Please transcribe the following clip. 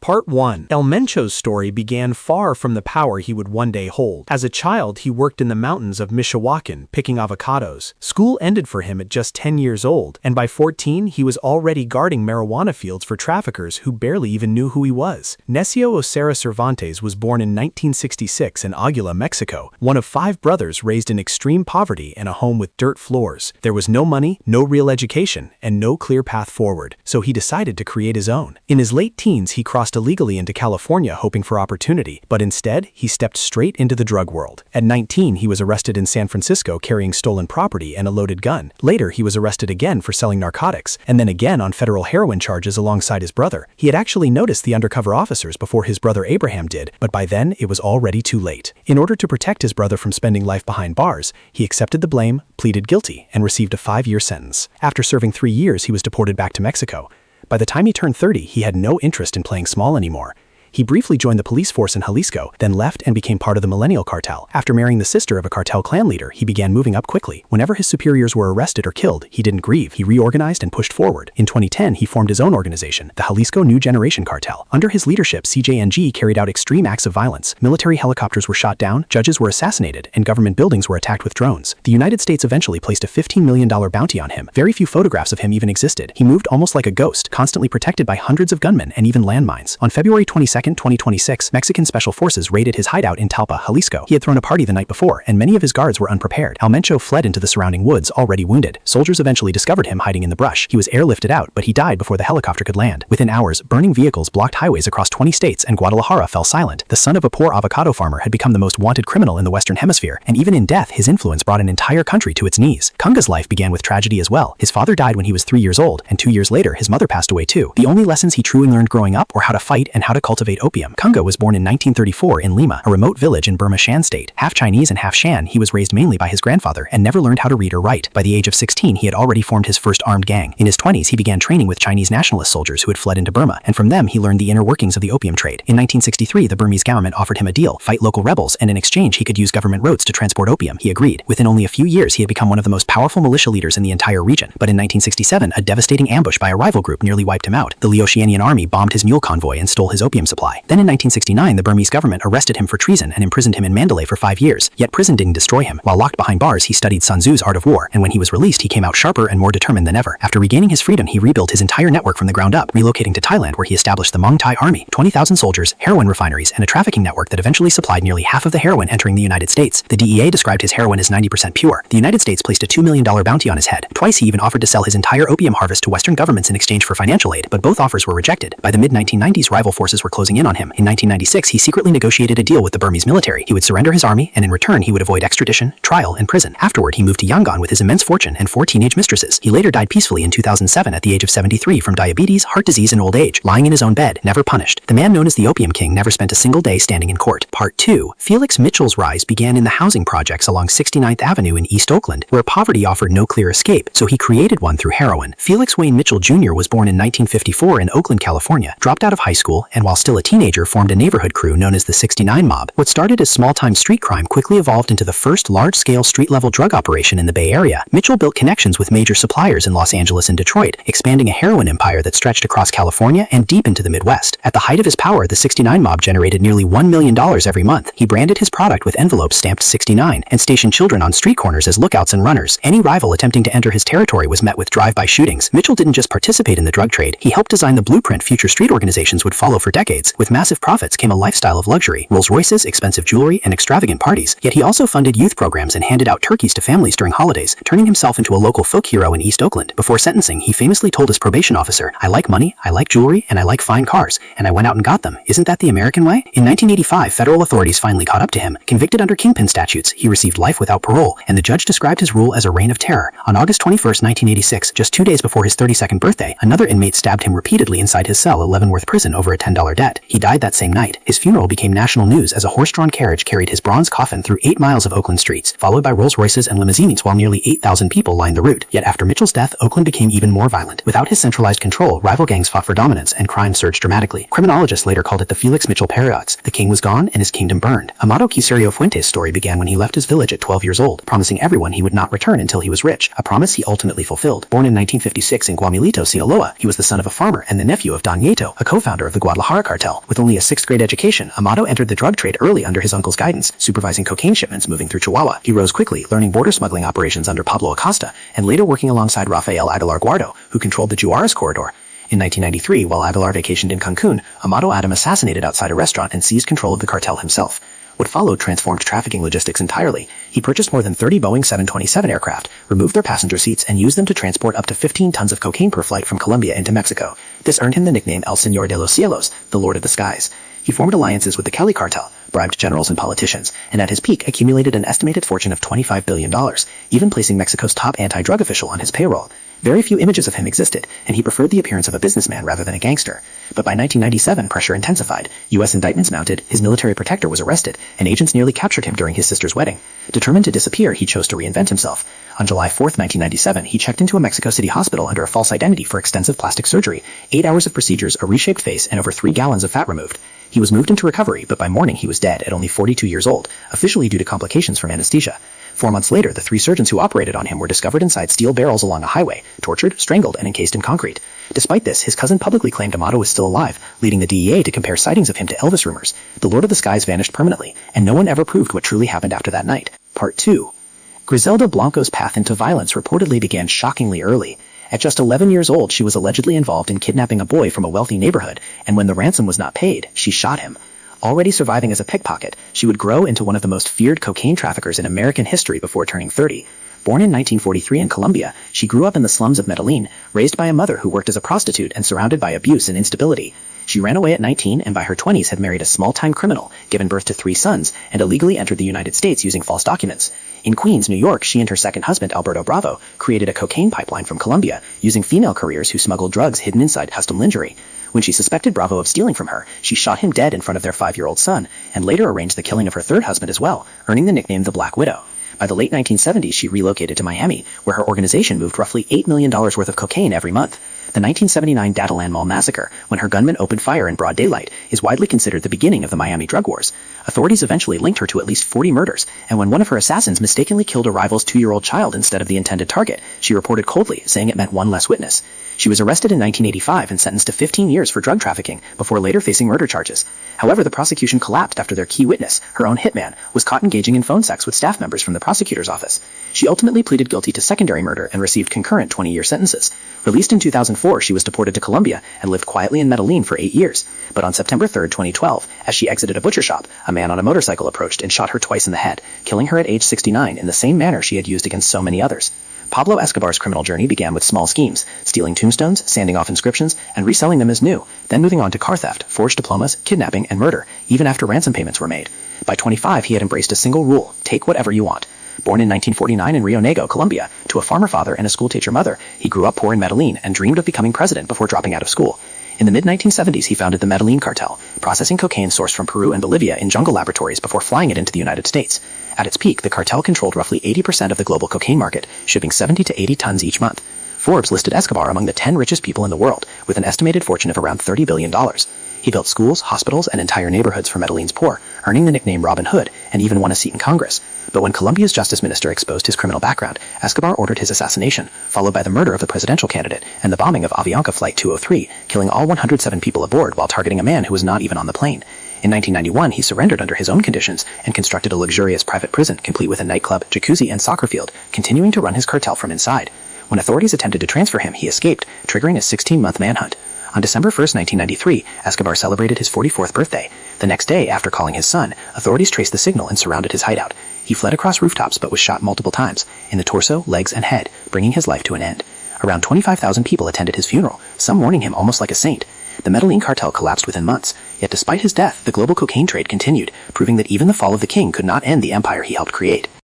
Part 1. El Mencho's story began far from the power he would one day hold. As a child, he worked in the mountains of Michoacan, picking avocados. School ended for him at just 10 years old, and by 14, he was already guarding marijuana fields for traffickers who barely even knew who he was. Necio Ocera Cervantes was born in 1966 in Aguila, Mexico, one of 5 brothers raised in extreme poverty in a home with dirt floors. There was no money, no real education, and no clear path forward, so he decided to create his own. In his late teens, he crossed illegally into California hoping for opportunity, but instead, he stepped straight into the drug world. At 19, he was arrested in San Francisco carrying stolen property and a loaded gun. Later, he was arrested again for selling narcotics, and then again on federal heroin charges alongside his brother. He had actually noticed the undercover officers before his brother Abraham did, but by then, it was already too late. In order to protect his brother from spending life behind bars, he accepted the blame, pleaded guilty, and received a 5-year sentence. After serving 3 years, he was deported back to Mexico. By the time he turned 30, he had no interest in playing small anymore. He briefly joined the police force in Jalisco, then left and became part of the Millennial Cartel. After marrying the sister of a cartel clan leader, he began moving up quickly. Whenever his superiors were arrested or killed, he didn't grieve. He reorganized and pushed forward. In 2010, he formed his own organization, the Jalisco New Generation Cartel. Under his leadership, CJNG carried out extreme acts of violence. Military helicopters were shot down, judges were assassinated, and government buildings were attacked with drones. The United States eventually placed a $15 million bounty on him. Very few photographs of him even existed. He moved almost like a ghost, constantly protected by hundreds of gunmen and even landmines. On February 22, 2026, Mexican Special Forces raided his hideout in Talpa, Jalisco. He had thrown a party the night before, and many of his guards were unprepared. El Mencho fled into the surrounding woods, already wounded. Soldiers eventually discovered him hiding in the brush. He was airlifted out, but he died before the helicopter could land. Within hours, burning vehicles blocked highways across 20 states, and Guadalajara fell silent. The son of a poor avocado farmer had become the most wanted criminal in the Western Hemisphere, and even in death, his influence brought an entire country to its knees. Khun Sa's life began with tragedy as well. His father died when he was 3 years old, and 2 years later, his mother passed away too. The only lessons he truly learned growing up were how to fight and how to cultivate opium. Khun Sa was born in 1934 in Lima, a remote village in Burma Shan state. Half Chinese and half Shan, he was raised mainly by his grandfather and never learned how to read or write. By the age of 16, he had already formed his first armed gang. In his 20s, he began training with Chinese nationalist soldiers who had fled into Burma, and from them he learned the inner workings of the opium trade. In 1963, the Burmese government offered him a deal, fight local rebels, and in exchange he could use government roads to transport opium. He agreed. Within only a few years, he had become one of the most powerful militia leaders in the entire region. But in 1967, a devastating ambush by a rival group nearly wiped him out. The Laotianian army bombed his mule convoy and stole his opium supply. Then in 1969, the Burmese government arrested him for treason and imprisoned him in Mandalay for 5 years. Yet prison didn't destroy him. While locked behind bars, he studied Sun Tzu's Art of War, and when he was released, he came out sharper and more determined than ever. After regaining his freedom, he rebuilt his entire network from the ground up, relocating to Thailand where he established the Muang Thai Army, 20,000 soldiers, heroin refineries, and a trafficking network that eventually supplied nearly half of the heroin entering the United States. The DEA described his heroin as 90% pure. The United States placed a $2 million bounty on his head. Twice he even offered to sell his entire opium harvest to Western governments in exchange for financial aid, but both offers were rejected. By the mid-1990s, rival forces were closing in on him. In 1996, he secretly negotiated a deal with the Burmese military. He would surrender his army, and in return, he would avoid extradition, trial, and prison. Afterward, he moved to Yangon with his immense fortune and 4 teenage mistresses. He later died peacefully in 2007 at the age of 73 from diabetes, heart disease, and old age, lying in his own bed, never punished. The man known as the Opium King never spent a single day standing in court. Part 2. Felix Mitchell's rise began in the housing projects along 69th Avenue in East Oakland, where poverty offered no clear escape, so he created one through heroin. Felix Wayne Mitchell Jr. was born in 1954 in Oakland, California, dropped out of high school, and while still a teenager, formed a neighborhood crew known as the 69 Mob. What started as small-time street crime quickly evolved into the first large-scale street-level drug operation in the Bay Area. Mitchell built connections with major suppliers in Los Angeles and Detroit, expanding a heroin empire that stretched across California and deep into the Midwest. At the height of his power, the 69 Mob generated nearly $1 million every month. He branded his product with envelopes stamped 69 and stationed children on street corners as lookouts and runners. Any rival attempting to enter his territory was met with drive-by shootings. Mitchell didn't just participate in the drug trade, he helped design the blueprint future street organizations would follow for decades. With massive profits came a lifestyle of luxury, Rolls Royces, expensive jewelry, and extravagant parties. Yet he also funded youth programs and handed out turkeys to families during holidays, turning himself into a local folk hero in East Oakland. Before sentencing, he famously told his probation officer, "I like money, I like jewelry, and I like fine cars, and I went out and got them. Isn't that the American way?" In 1985, federal authorities finally caught up to him. Convicted under kingpin statutes, he received life without parole, and the judge described his rule as a reign of terror. On August 21, 1986, just 2 days before his 32nd birthday, another inmate stabbed him repeatedly inside his cell at Leavenworth Prison over a $10 debt. He died that same night. His funeral became national news as a horse-drawn carriage carried his bronze coffin through 8 miles of Oakland streets, followed by Rolls Royces and limousines while nearly 8,000 people lined the route. Yet after Mitchell's death, Oakland became even more violent. Without his centralized control, rival gangs fought for dominance and crime surged dramatically. Criminologists later called it the Felix Mitchell paradox. The king was gone and his kingdom burned. Amado Carrillo Fuentes' story began when he left his village at 12 years old, promising everyone he would not return until he was rich, a promise he ultimately fulfilled. Born in 1956 in Guamilito, Sinaloa, he was the son of a farmer and the nephew of Don Nieto, a co-founder of the Guadalajara cartel. cartel. With only a 6th-grade education, Amado entered the drug trade early under his uncle's guidance, supervising cocaine shipments moving through Chihuahua. He rose quickly, learning border smuggling operations under Pablo Escobar, and later working alongside Rafael Aguilar Guardo, who controlled the Juarez corridor. In 1993, while Aguilar vacationed in Cancun, Amado had him assassinated outside a restaurant and seized control of the cartel himself. What followed transformed trafficking logistics entirely. He purchased more than 30 Boeing 727 aircraft, removed their passenger seats, and used them to transport up to 15 tons of cocaine per flight from Colombia into Mexico. This earned him the nickname El Señor de los Cielos, the Lord of the Skies. He formed alliances with the Cali cartel, bribed generals and politicians, and at his peak accumulated an estimated fortune of $25 billion, even placing Mexico's top anti-drug official on his payroll. Very few images of him existed, and he preferred the appearance of a businessman rather than a gangster. But by 1997, pressure intensified. U.S. indictments mounted, his military protector was arrested, and agents nearly captured him during his sister's wedding. Determined to disappear, he chose to reinvent himself. On July 4, 1997, he checked into a Mexico City hospital under a false identity for extensive plastic surgery, 8 hours of procedures, a reshaped face, and over 3 gallons of fat removed. He was moved into recovery, but by morning he was dead at only 42 years old, officially due to complications from anesthesia. 4 months later, the 3 surgeons who operated on him were discovered inside steel barrels along a highway, tortured, strangled, and encased in concrete. Despite this, his cousin publicly claimed Amado was still alive, leading the DEA to compare sightings of him to Elvis rumors. The Lord of the Skies vanished permanently, and no one ever proved what truly happened after that night. Part 2. Griselda Blanco's path into violence reportedly began shockingly early. At just 11 years old, she was allegedly involved in kidnapping a boy from a wealthy neighborhood, and when the ransom was not paid, she shot him. Already surviving as a pickpocket, she would grow into one of the most feared cocaine traffickers in American history before turning 30. Born in 1943 in Colombia, she grew up in the slums of Medellín, raised by a mother who worked as a prostitute and surrounded by abuse and instability. She ran away at 19 and by her 20s had married a small-time criminal, given birth to 3 sons, and illegally entered the United States using false documents. In Queens, New York, she and her second husband, Alberto Bravo, created a cocaine pipeline from Colombia, using female couriers who smuggled drugs hidden inside custom lingerie. When she suspected Bravo of stealing from her, she shot him dead in front of their 5-year-old son, and later arranged the killing of her third husband as well, earning the nickname the Black Widow. By the late 1970s, she relocated to Miami, where her organization moved roughly $8 million worth of cocaine every month. The 1979 Dataland Mall massacre, when her gunmen opened fire in broad daylight, is widely considered the beginning of the Miami drug wars. Authorities eventually linked her to at least 40 murders, and when one of her assassins mistakenly killed a rival's 2-year-old child instead of the intended target, she reported coldly, saying it meant one less witness. She was arrested in 1985 and sentenced to 15 years for drug trafficking, before later facing murder charges. However, the prosecution collapsed after their key witness, her own hitman, was caught engaging in phone sex with staff members from the prosecutor's office. She ultimately pleaded guilty to secondary murder and received concurrent 20-year sentences. Released in 2004, she was deported to Colombia and lived quietly in Medellín for 8 years. But on September 3, 2012, as she exited a butcher shop, a man on a motorcycle approached and shot her twice in the head, killing her at age 69 in the same manner she had used against so many others. Pablo Escobar's criminal journey began with small schemes, stealing tombstones, sanding off inscriptions, and reselling them as new, then moving on to car theft, forged diplomas, kidnapping, and murder, even after ransom payments were made. By 25, he had embraced a single rule: take whatever you want. Born in 1949 in Rio Negro, Colombia, to a farmer father and a schoolteacher mother, he grew up poor in Medellín and dreamed of becoming president before dropping out of school. In the mid-1970s, he founded the Medellín cartel, processing cocaine sourced from Peru and Bolivia in jungle laboratories before flying it into the United States. At its peak, the cartel controlled roughly 80% of the global cocaine market, shipping 70 to 80 tons each month. Forbes listed Escobar among the 10 richest people in the world, with an estimated fortune of around $30 billion. He built schools, hospitals, and entire neighborhoods for Medellín's poor, earning the nickname Robin Hood, and even won a seat in Congress. But when Colombia's justice minister exposed his criminal background, Escobar ordered his assassination, followed by the murder of the presidential candidate and the bombing of Avianca Flight 203, killing all 107 people aboard while targeting a man who was not even on the plane. In 1991, he surrendered under his own conditions and constructed a luxurious private prison complete with a nightclub, jacuzzi, and soccer field, continuing to run his cartel from inside. When authorities attempted to transfer him, he escaped, triggering a 16-month manhunt. On December 1, 1993, Escobar celebrated his 44th birthday. The next day, after calling his son, authorities traced the signal and surrounded his hideout. He fled across rooftops but was shot multiple times, in the torso, legs, and head, bringing his life to an end. Around 25,000 people attended his funeral, some mourning him almost like a saint. The Medellín cartel collapsed within months, yet despite his death, the global cocaine trade continued, proving that even the fall of the king could not end the empire he helped create.